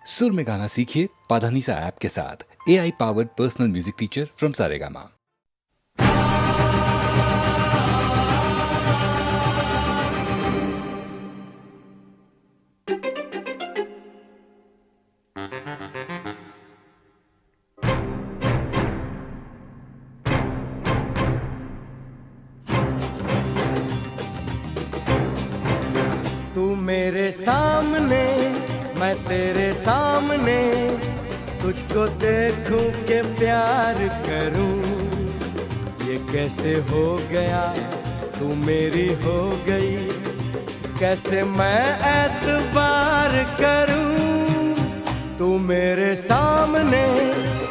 सुर में गाना सीखिए पाधानीसा ऐप के साथ। AI powered personal music teacher from Saregama. तू मेरे सामने मैं तेरे सामने, तुझको देखूं के प्यार करूं। ये कैसे हो गया तू मेरी हो गई, कैसे मैं एतबार करूं। तू मेरे सामने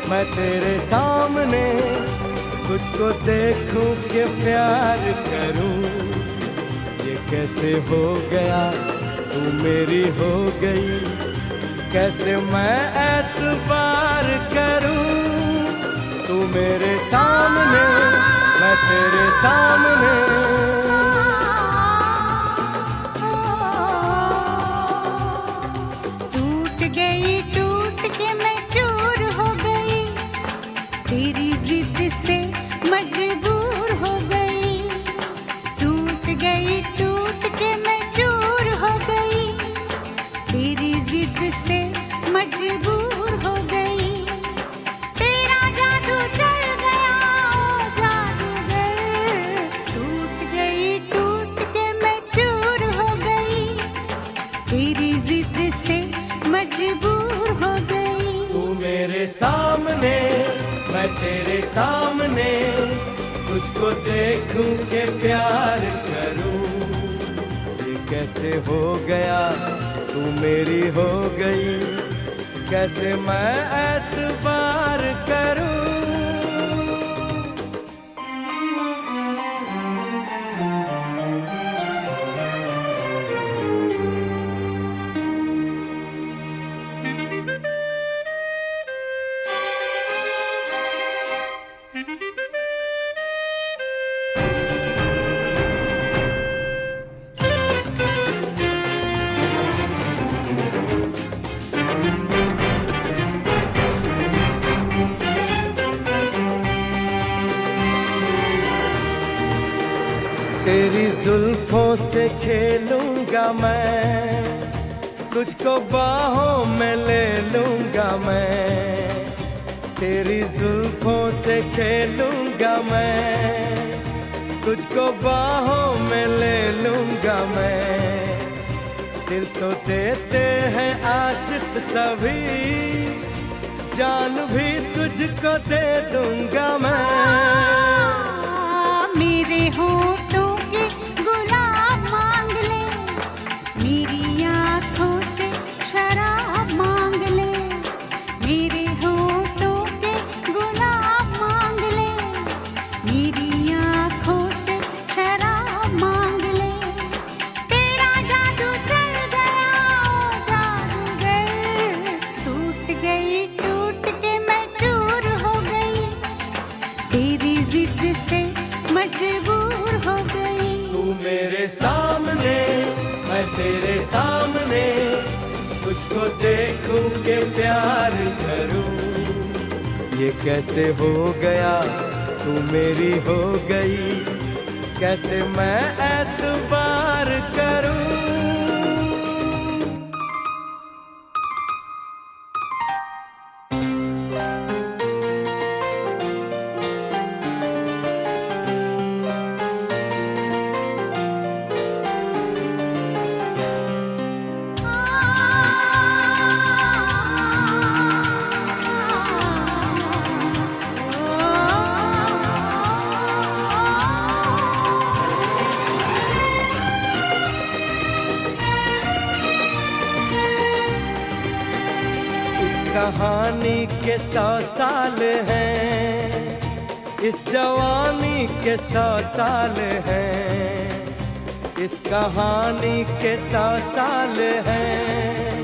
मैं तेरे सामने, तुझको देखूं के प्यार करूं। ये कैसे हो गया तू मेरी हो गई, कैसे मैं एतबार करूं। तू मेरे सामने मैं तेरे सामने। टूट के मैं चूर हो गई, तेरी जिद से मजबूर हो गई। टूट के मैं चूर हो गई, तेरी जिद से मजबूर हो गई। तेरा जादू चल गया ओ जादूगर। टूट के मैं चूर हो गई, तेरी जिद से मजबूर हो गई। तू मेरे सामने मैं तेरे सामने, तुझको देखूं के प्यार करूं। ये कैसे हो गया तू मेरी हो गई, कैसे मैं एतबार करूं। तेरी जुल्फों से खेलूंगा मैं, तुझको बाहों में ले लूंगा मैं। तेरी जुल्फों से खेलूंगा मैं, तुझको बाहों में ले लूंगा मैं। दिल तो देते हैं आशिक सभी, जान भी तुझको दे दूंगा मैं। मेरे होठों के गुलाब मांग ले, मेरी आँखों से शराब मांग ले। मेरे होठों के गुलाब मांग ले, मेरी आँखों से शराब मांग ले। तेरा जादू चल गया ओ जादूगर। टूट के मैं चूर हो गई, तेरी जिद से मजबूर हो गई। तू मेरे सामने मैं तेरे सामने, तुझको देखूं के प्यार करूं। ये कैसे हो गया तू मेरी हो गई, कैसे मैं एतबार करूं। कहानी के 100 साल हैं, इस जवानी के 100 साल हैं। इस कहानी के 100 साल हैं,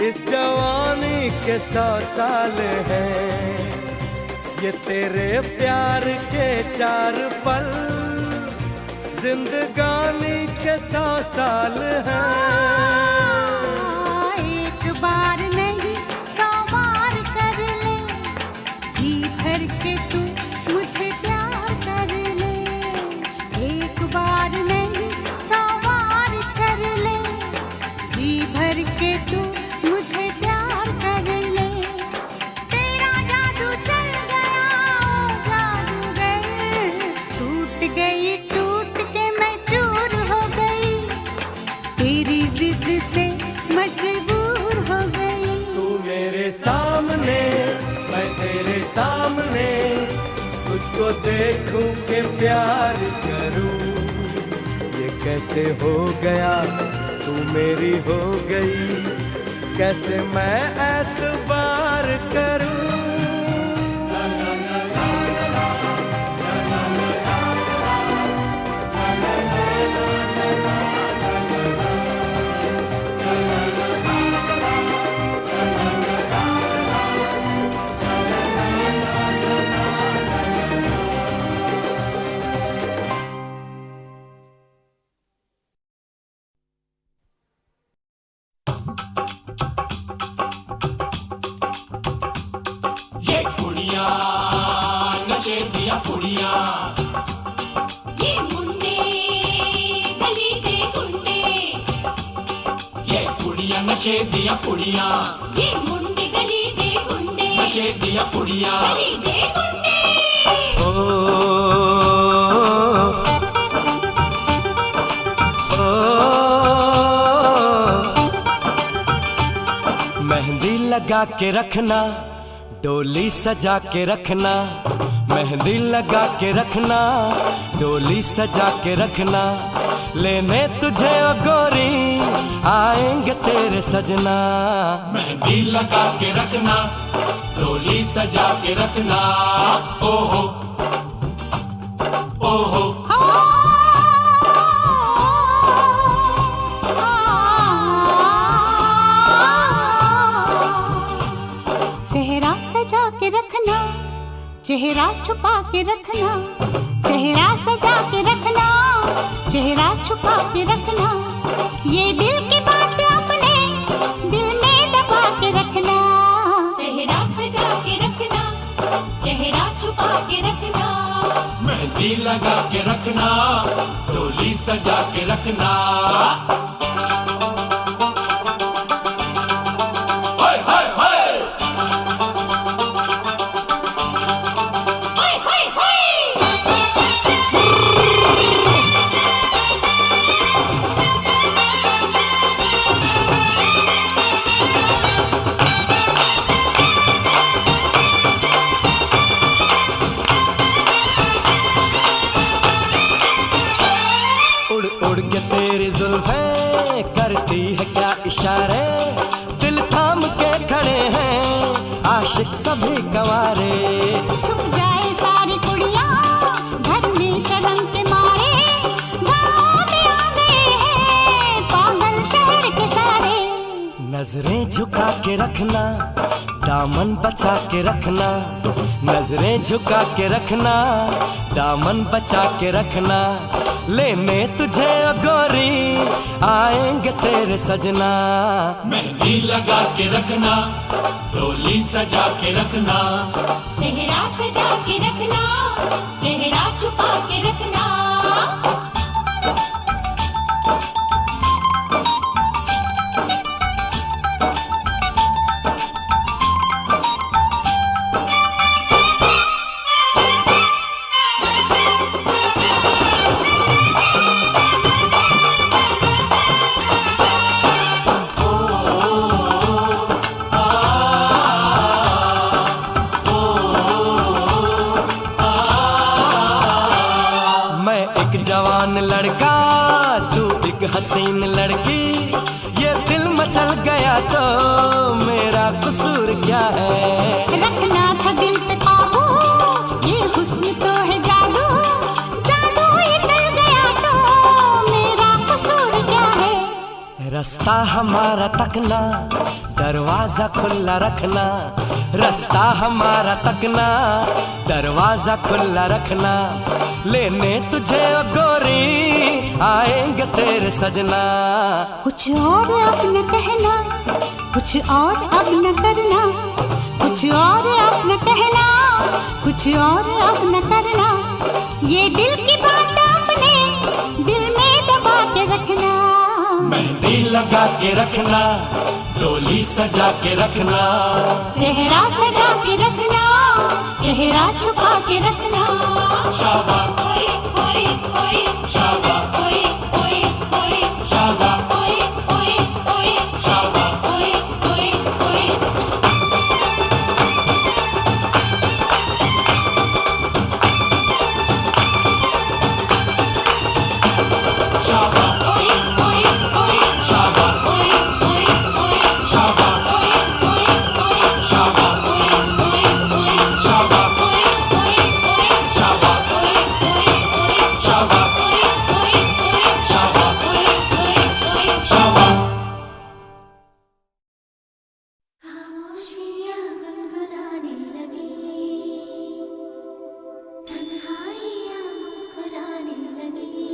इस जवानी के 100 साल हैं। ये तेरे प्यार के 4 पल, जिंदगानी के 100 साल हैं। एक बार नहीं सामने तुझको देखूं के प्यार करूं। ये कैसे हो गया तू मेरी हो गई, कैसे मैं एतबार करूं। ये कुड़ियाँ नशे दिया कुड़ियाँ, ये मुंडे गली दे गुंडे, ये कुड़ियाँ नशे दिया कुड़ियाँ, ये मुंडे गली दे गुंडे, नशे दिया कुड़ियाँ। गली दे गुंडे। मेहंदी लगा के रखना, डोली सजा के रखना, मेहंदी लगा के रखना, डोली सजा के रखना, लेने तुझे ओ गोरी आएंगे तेरे सजना। मेहंदी लगा के रखना, डोली सजा के रखना, ओहो ओहो। सेहरा सजा के रखना, चेहरा छुपा के रखना, सेहरा सजा के रखना, चेहरा छुपा के रखना, ये दिल की बात अपने दिल में दबा के रखना। सेहरा सजा के रखना, चेहरा छुपा के रखना, मेहंदी लगा के रखना, डोली सजा के रखना। हाय हाय हाय। हाय हाय हाय। उड़ उड़ के तेरी जुल्फें करती है क्या इशारे, दिल थाम के खड़े हैं आशिक सभी गवारे। छुप जाए सारी कुड़ियाँ घर में शर्म के मारे, गाँव में आ गए हैं पागल शहर के सारे। नजरें झुका के रखना, दामन बचा के रखना, नजरें झुका के रखना, दामन बचा के रखना, लेने तुझे ओ गोरी आएंगे तेरे सजना। मेहंदी लगा के रखना, डोली सजा के रखना, सेहरा सजा के रखना, चेहरा छुपा के रखना। मैं एक जवान लड़का, तू एक हसीन लड़की, ये दिल मचल गया तो मेरा कसूर क्या है। रखना था दिल पे काबू, ये हुस्न तो है जादू, जादू ये चल गया तो मेरा कसूर क्या है। रास्ता हमारा तकना, दरवाजा खुला रखना, रास्ता हमारा तकना, दरवाजा खुला रखना, लेने तुझे ओ गोरी आएंगे तेरे सजना। कुछ और अब न कहना, कुछ और अब न करना, कुछ और अब न कहना, कुछ और अब न करना, ये दिल की बात अपने दिल में दबा के रखना। मेहंदी लगा के रखना, डोली सजा के रखना, सेहरा सजा के रखना, चेहरा छुपा के रखना। शाबा ओए ओए ओए, शाबा ओए ओए ओए, शाबा ओए ओए ओए, शाबा ओए ओए ओए। खामोशियाँ गुनगुनाने लगी, तन्हाइयाँ मुस्कुराने लगी,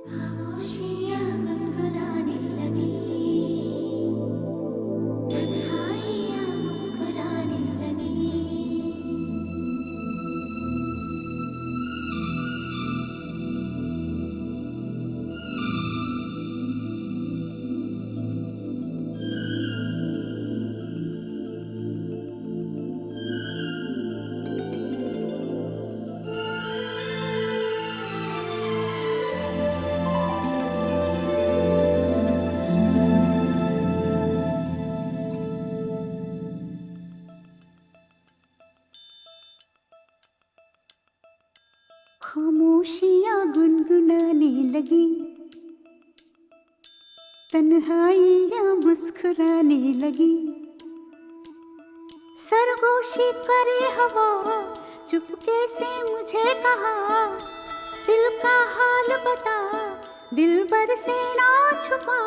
खामोशियाँ गुनगुनाने लगी, तन्हाइयाँ मुस्कुराने लगी। खामोशियाँ गुनगुनाने लगी, तन्हाइयाँ मुस्कुराने लगी, सरगोशी करे हवा, चुपके से मुझे कहा, दिल का हाल बता, दिलबर से ना छुपा।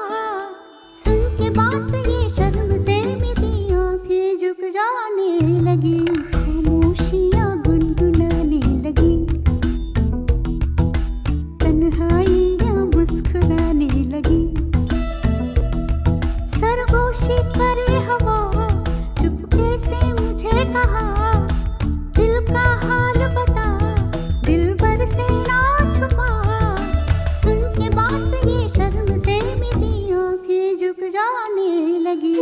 सुन के बात ये शर्म से मेरी आंखें झुक जाने लगी, खामोशियाँ गुनगुनाने लगी, तन्हाइयाँ मुस्कुराने लगी, सरगोशी करे हवा, चुपके से मुझे कहा, दिल का हाल बता, दिलबर से ना छुपा। सुन के बात ये शर्म से मेरी आंखें झुक जाने लगी।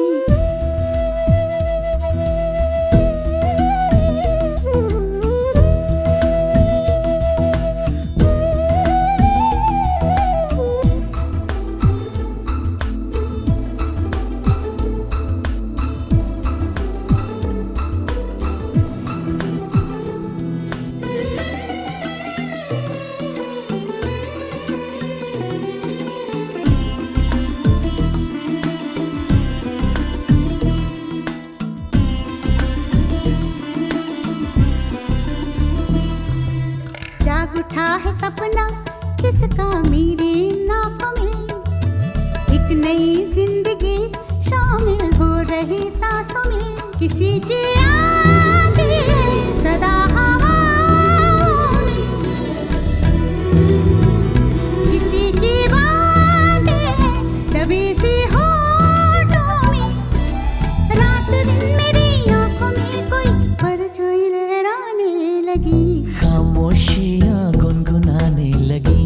जाग उठा है सपना किसका मेरी नाकों में, एक नई जिंदगी शामिल हो रही सांसों में, किसी की याद है सदा हवाओं में, किसी की बात है दबी सी होठों में, रात दिन मेरी आंखों में कोई परछाई लहराने लगी, खामोशियाँ गुनगुनाने लगी,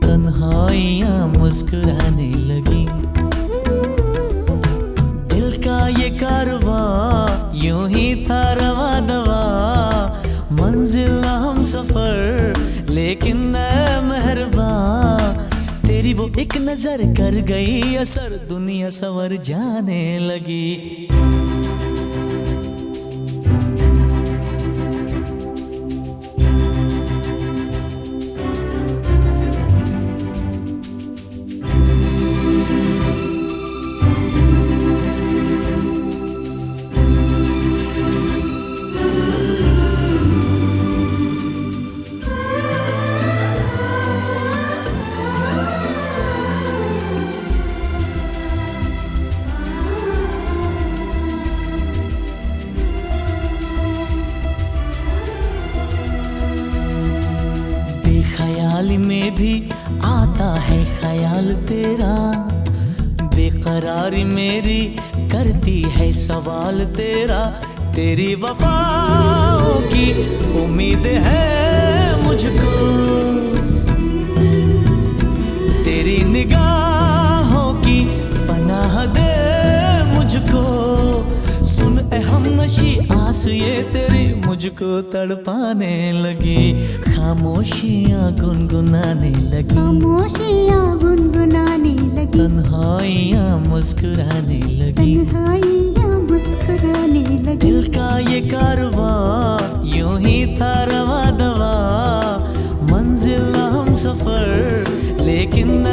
तन्हाइयाँ मुस्कुराने लगी, दिल का ये कारवां यूं ही था रवा दवा, मंजिल हम सफर लेकिन न मेहरबान, तेरी वो एक नजर कर गई असर, दुनिया संवर जाने लगी। बेख्याली में भी आता है ख्याल तेरा, बेकरारी मेरी करती है सवाल तेरा, तेरी वफाओं की उम्मीद है मुझको, तेरी निगाहों की पनाह दे मुझको, सुन ए हमनशी आस ये तेरी मुझको तड़पाने लगी, खामोशियाँ गुनगुनाने लगी, खामोशियाँ गुनगुनाने लगी, तन्हाइयाँ मुस्कुराने लगी, तन्हाइयाँ मुस्कुराने लगी, दिल का ये कारवां यूं ही था रवा दवा, मंजिल हम सफर लेकिन न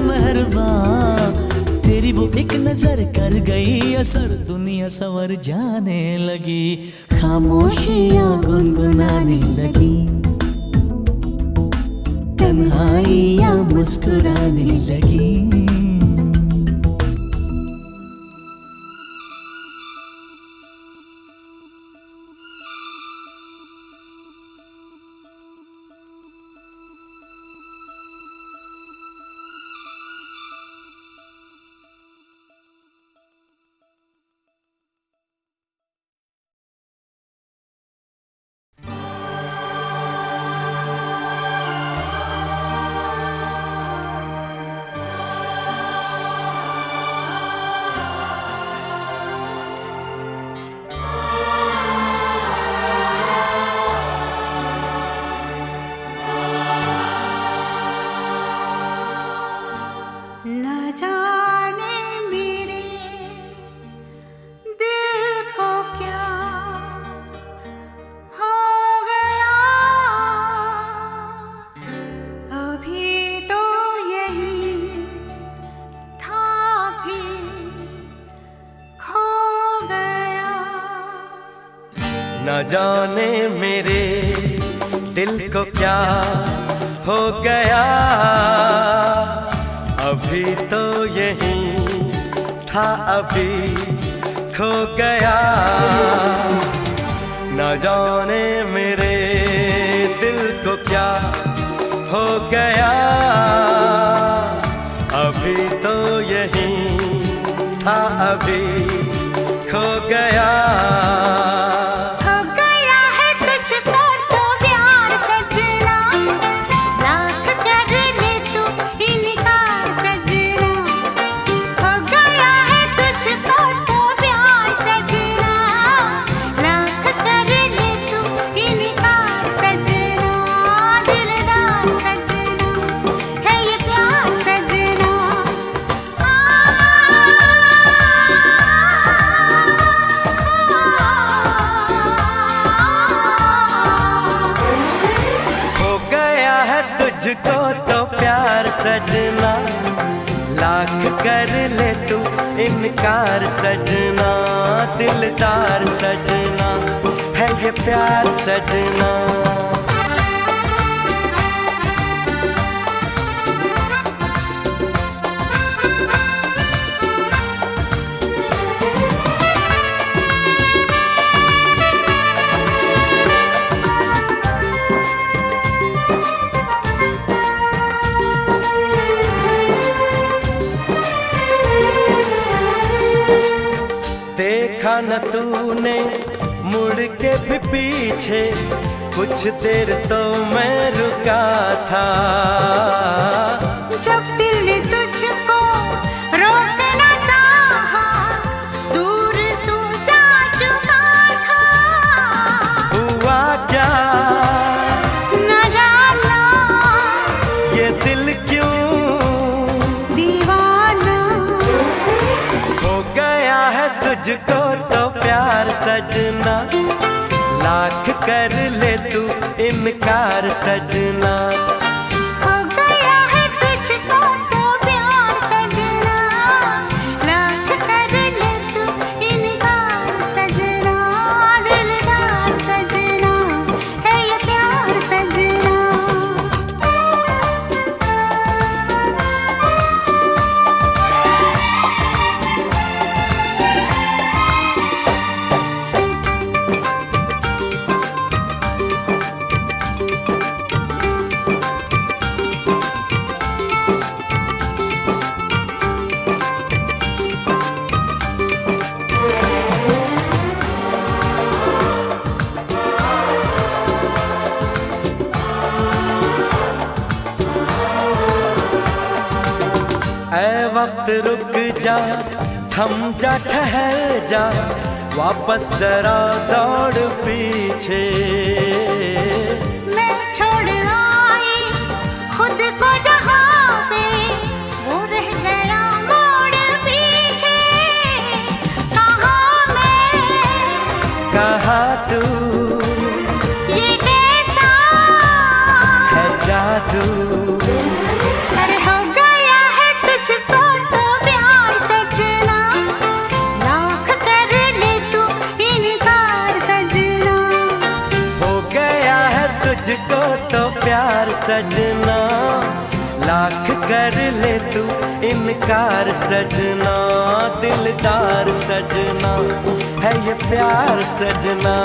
मेहरबान, तेरी वो एक नजर कर गई असर, दुनिया संवर जाने लगी, खामोशियाँ गुनगुनाने लगी, तन्हाइयाँ मुस्कुराने लगी। न जाने मेरे दिल को क्या हो गया, अभी तो यही था अभी खो गया। न जाने मेरे दिल को क्या हो गया, अभी तो यही था अभी खो गया। हो गया है तुझको तो प्यार सजना, लाख कर ले तू इनकार सजना। हो गया है तुझको तो प्यार सजना, लाख कर ले तू इनकार सजना। दिलदार सजना है ये प्यार सजना। हो गया है तुझको तो प्यार सजना, लाख कर ले तू इनकार सजना। दिलदार सजना है ये प्यार सजना। देखा न तूने मुड़ के भी पीछे, कुछ देर तो मैं रुका था। जब दिल ने तुझको रोकना चाहा, दूर तू जा चुका था। हुआ क्या न जाना ये दिल क्यों दीवाना, हो गया है तुझको तो प्यार सजना, लाख कर ले तू इनकार सजना। हो गया है तुझको तो प्यार सजना, लाख कर ले तू इनकार सजना। दिलदार सजना है ये प्यार सजना। ऐ वक्त रुक जा, थम जा, ठहर जा, वापस जरा दौड़ पीछे। मैं छोड़ आई खुद को जहाँ पे, वो रह गया मोड़ पीछे। कहाँ मैं कहा तू ये कैसा है जादू, अरे हो गया है तुझको तो प्यार सजना, लाख कर ले तू इनकार सजना। हो गया है तुझको तो प्यार सजना, लाख कर ले तू इनकार सजना। दिलदार सजना है ये प्यार सजना।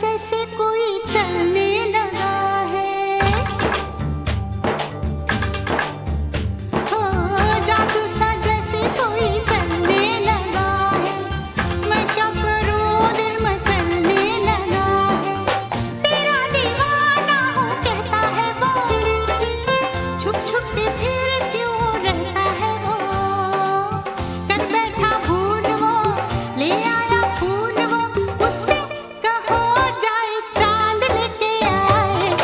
जैसे कोई चलने लगा है। हो जादू सा जैसे कोई चलने लगा है। मैं क्या करूं दिल में चलने लगा है। तेरा दीवाना हूँ कहता है वो, छुप छुप के फिर क्यों रहता है वो। कर बैठा भूल वो, ले आया फूल वो, उससे कहो जाए चांद लेके आए।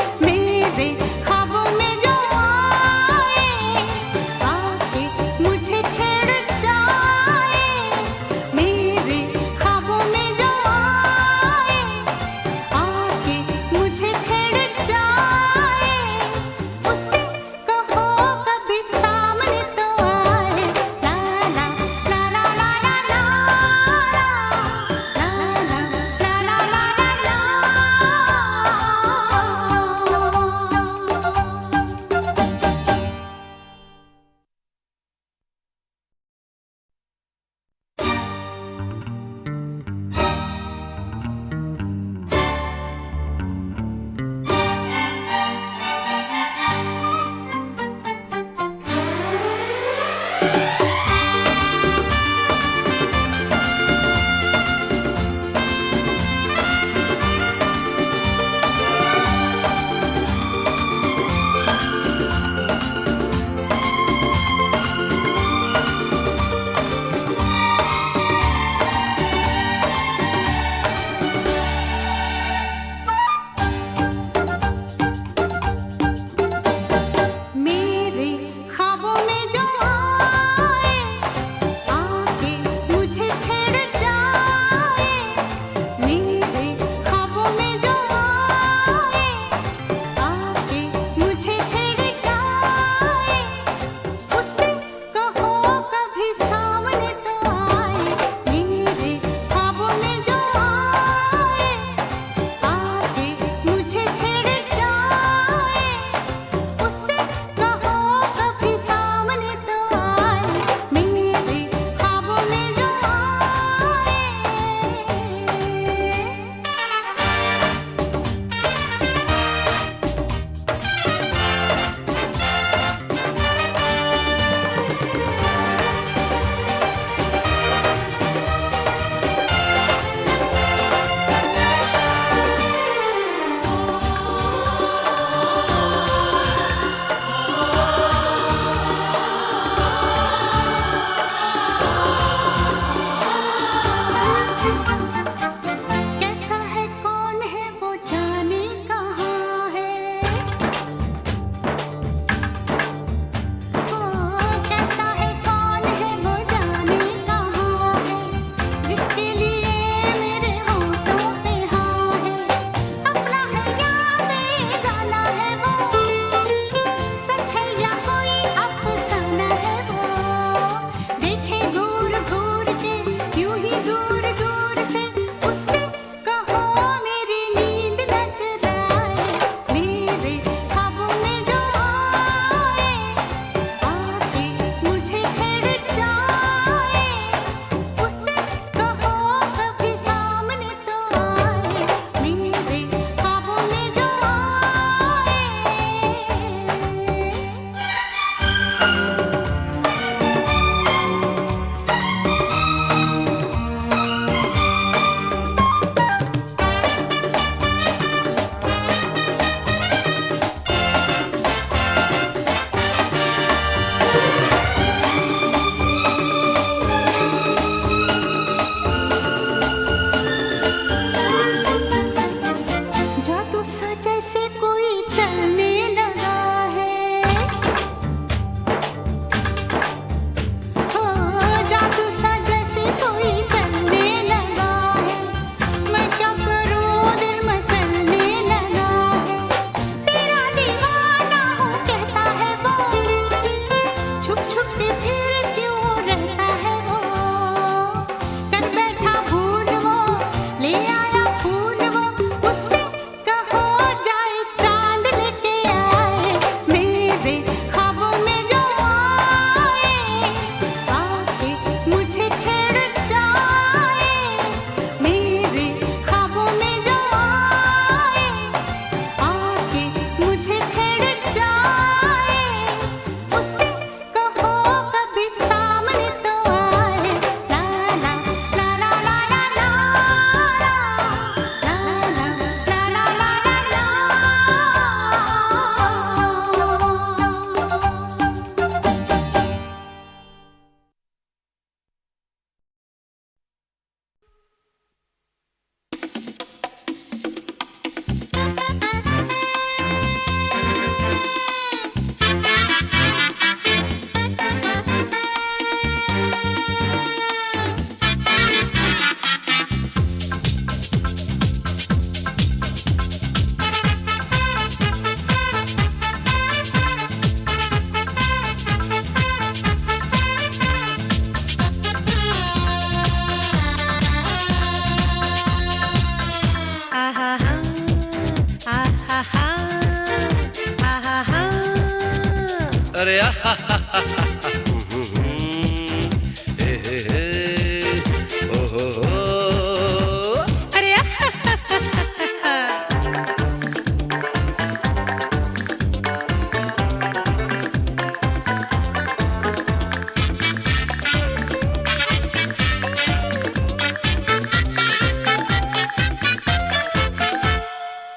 अरे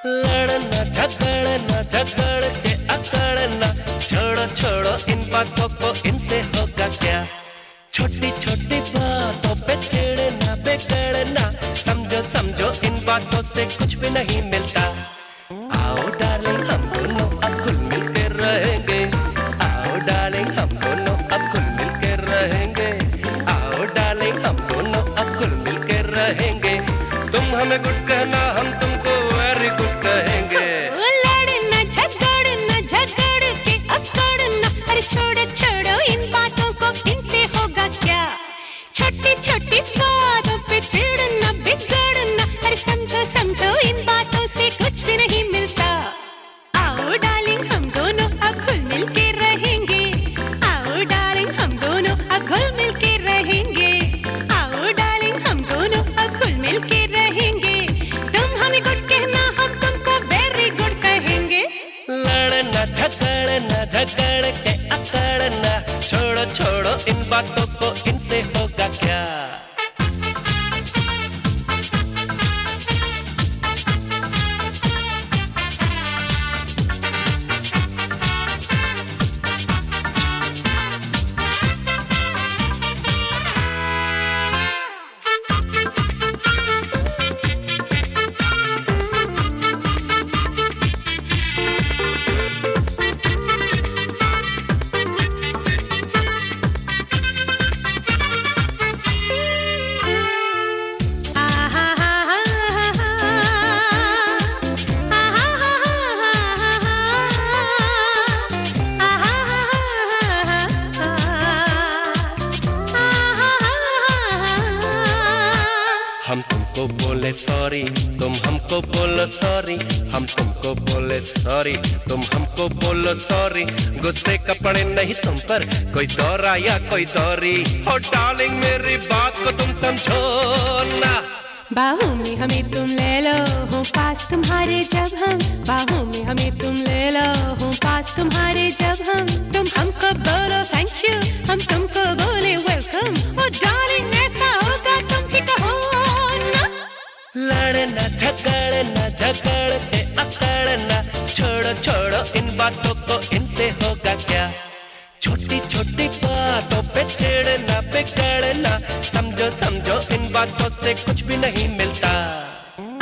लड़ना झगड़ना झगड़ के अकड़ना, छोड़ो छोड़ो इन बातों को, इनसे होगा क्या। छोटी छोटी बातों पे चिढ़ना बिगड़ना, समझो समझो इन बातों से कुछ भी नहीं मिलता। आओ डार्लिंग हम दोनों अब घुल मिल के रहेंगे, आओ डार्लिंग हम दोनों अब घुल मिल के रहेंगे, आओ डार्लिंग हम दोनों अब घुल मिल के रहेंगे। तुम हमें गुड कहना, हम तुमको वेरी गुड कहेंगे। लड़ना झगड़ना झगड़ के अकड़ना, अरे छोड़ो छोड़ो इन बातों को, इनसे होगा क्या। छोटी छोटी बातों पे चिढ़ना बिगड़ना, अरे समझो समझो इन बातों से कुछ भी नहीं मिलता। आओ डार्लिंग हम दोनों अब घुल मिल के रहेंगे, आओ डार्लिंग हम दोनों अब घुल मिल के रहेंगे, आओ डार्लिंग हम दोनों अब घुल मिल के रहेंगे। तुम हमें गुड कहना, हम तुमको वेरी गुड कहेंगे। लड़ना झगड़ना झगड़ के अकड़ना, छोड़ो छोड़ो इन बातों को, इनसे होगा क्या। हम तुमको बोले सॉरी, तुम हमको बोलो सॉरी, हम तुमको बोले सॉरी, तुम हमको बोलो सॉरी। गुस्से का पड़े नहीं तुम पर कोई दौरा या कोई दौरी, हो डार्लिंग मेरी बात को तुम समझो ना। बाहों में हमें तुम ले लो, हो पास तुम्हारे जब हम, बाहों में हमें तुम ले लो, हो पास तुम्हारे जब हम। तुम हमको बोलो थैंक यू, हम तुमको बोले वेलकम, ओ डार्लिंग ऐसा होगा तुम ही कहो ना। लड़ना झगड़ना झगड़ के अकड़ना, छोड़ो छोड़ो इन बातों को, इनसे होगा क्या। छोटी छोटी बातों पे चिढ़ना बिगड़ना, समझो समझो इन बातों से कुछ भी नहीं मिलता।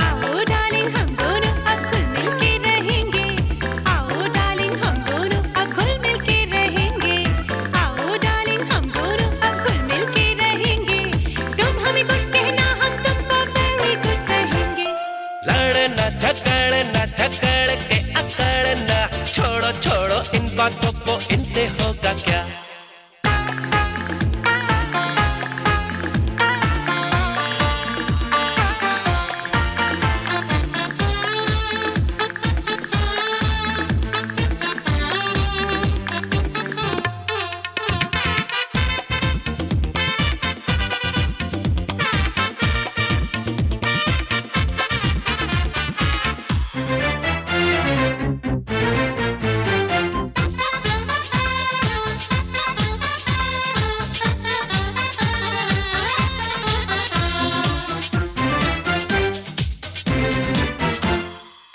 आओ डार्लिंग हम दोनों अब घुल मिल के रहेंगे, आओ डार्लिंग हम दोनों अब घुल मिल के रहेंगे, आओ डार्लिंग हम दोनों अब घुल मिल के रहेंगे। तुम हमें गुड कहना, हम तुमको वेरी गुड कहेंगे। लड़ना झगड़ना झगड़ के अकड़ना, छोड़ो छोड़ो इन बातों को, इनसे होगा क्या।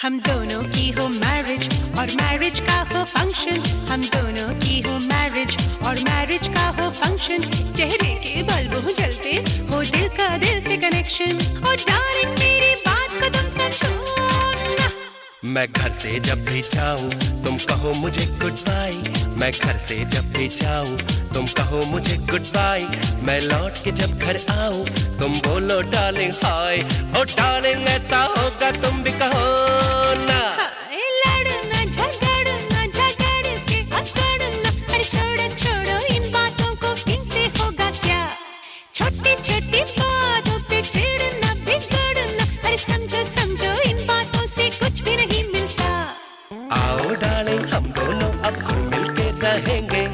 हम दोनों की हो मैरिज और मैरिज का हो फंक्शन, हम दोनों की हो मैरिज और मैरिज का हो फंक्शन। चेहरे के बल्ब हो जलते, हो दिल का दिल से कनेक्शन, ओ डार्लिंग मेरी बात को तुम समझो ना। मैं घर से जब भी जाऊं तुम कहो मुझे गुड बाय, मैं घर से जब भी जाऊं तुम कहो मुझे गुड बाय। मैं लौट के जब घर आऊं तुम बोलो डार्लिंग हाय, ओ डार्लिंग ऐसा होगा तुम भी कहो ना। हाय लड़ना झगड़ना झगड़ के अकड़ना, अरे छोड़ो छोड़ो इन बातों को, इनसे होगा क्या। छोटी छोटी बातों पे चिढ़ना बिगड़ना, अरे समझो समझो इन बातों से कुछ भी नहीं मिलता। आओ डार्लिंग हम दोनों अब घुल मिल के रहेंगे,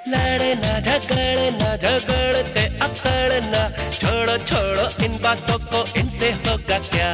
लड़ना झगड़ना झगड़ते अकड़ना, छोड़ो छोड़ो इन बातों को, इनसे होगा क्या।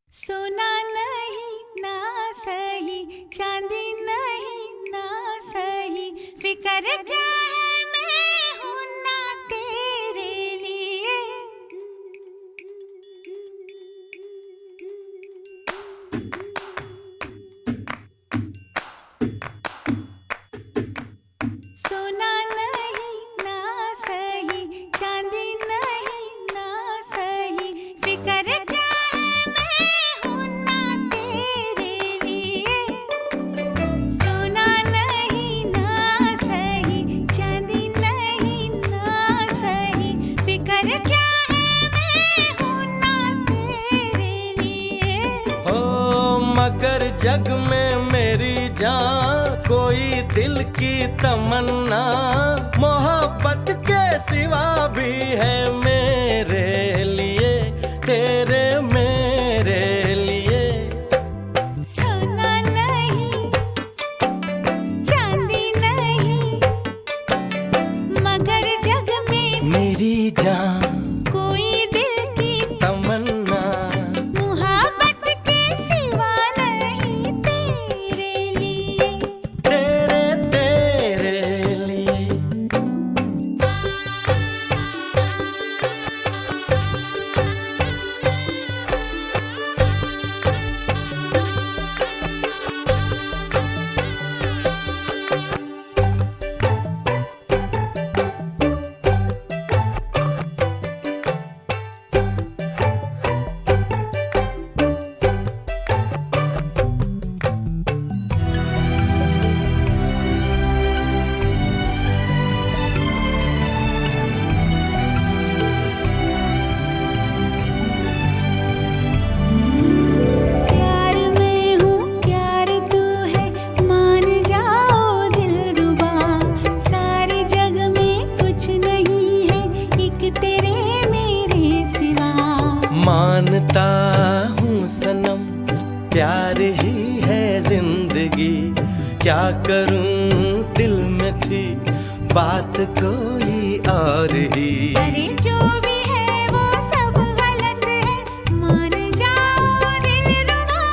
सोना नहीं ना सही, चांदी नहीं ना सही, फिक्र क्या है मैं हूं ना तेरे लिए। सोना नहीं ना सही, चांदी नहीं ना सही, फिक्र क्या है मैं हूं ना तेरे लिए। सोना नहीं ना सही, चांदी नहीं ना सही, फिक्र क्या है मैं हूं ना तेरे लिए। हो मगर जग में मेरी जान, कोई दिल की तमन्ना, मोहब्बत के सिवा भी है मेरे लिए, तेरे मेरे लिए। सोना नहीं चांदी नहीं, मगर जग में मेरी जान कोई दिल की तमन्ना, मोहब्बत के सिवा नहीं तेरे लिए। तेरे तेरे लिए। प्यार मैं हूँ प्यार तू है, मान जाओ दिलरुबा, सारे जग में कुछ नहीं है एक तेरे मेरे सिवा। मानता हूँ सनम, प्यार ही है जिंदगी, क्या करूँ दिल में थी बात कोई और ही। अरे जो भी है वो सब गलत है, मान जाओ दिलरुबा,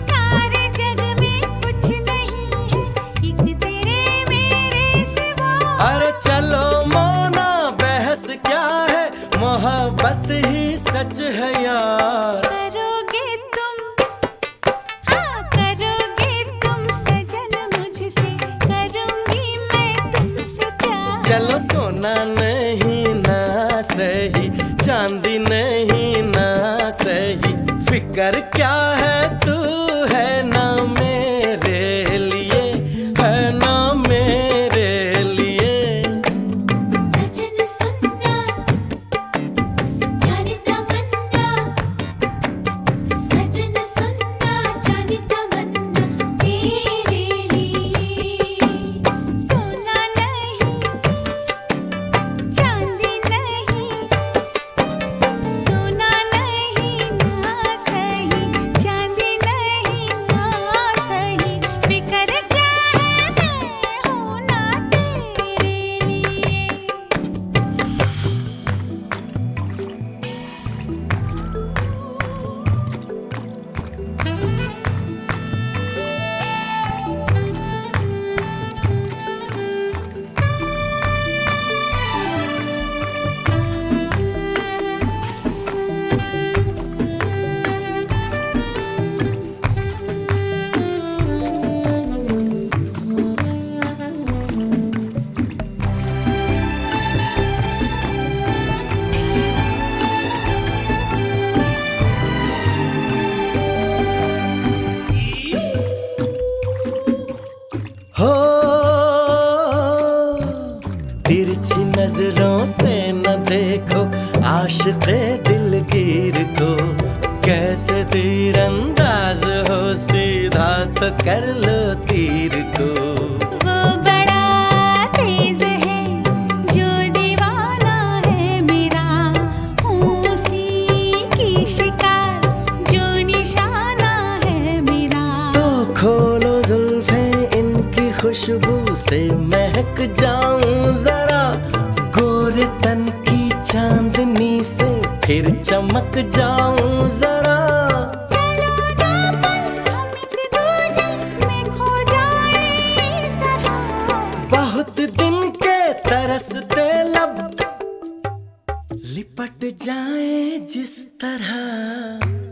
सारे जग में कुछ नहीं है एक तेरे मेरे सिवा। अरे चलो मौना बहस क्या है, मोहब्बत ही सच है यार। करोगे तुम, हाँ करोगे तुम सजन मुझसे, करूंगी मैं तुमसे प्यार। चलो सोना नहीं ना सही, चांदी नहीं ना सही, फिक्र क्या है तू है ना मेरे लिए, है ना मेरे लिए। सजन सुनना जाने तमन्ना, सजन सुनना जाने तमन्ना तेरे लिए। सोना नहीं चांदी नहीं, सोना नहीं ना सही, चांदी नहीं आशिक़े दिलगीर को कैसे तीरंदाज हो, सीधा तो कर लो तीर को। वो बड़ा तेज है जो दीवाना है मेरा, हूँ उसी की शिकार जो निशाना है मेरा। तो खोलो जुल्फे इनकी खुशबू से महक जाऊं जरा, गोरे तन की चांदनी से फिर चमक जाऊं जरा। चलो दो पल हम एक दूजे में खो जाएं इस तरह, बहुत दिन के तरसते लब लिपट जाए जिस तरह।